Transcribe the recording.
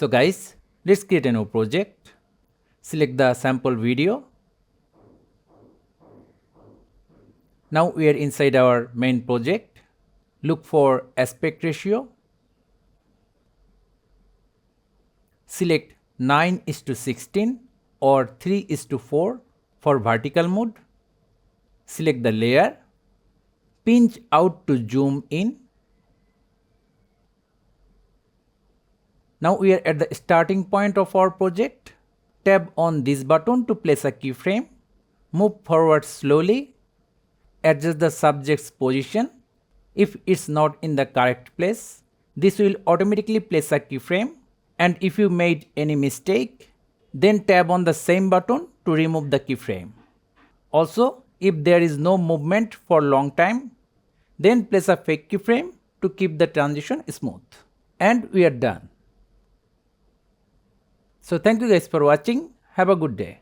So guys, let's create a new project. Select the sample video. Now we are inside our main project. Look for aspect ratio. Select 9:16 or 3:4 for vertical mode. Select the layer. Pinch out to zoom in. Now we are at the starting point of our project. Tap on this button to place a keyframe. Move forward slowly. Adjust the subject's position. If it's not in the correct place, this will automatically place a keyframe. And if you made any mistake, then tap on the same button to remove the keyframe. Also, if there is no movement for long time, then place a fake keyframe to keep the transition smooth. And we are done. So thank you guys for watching. Have a good day.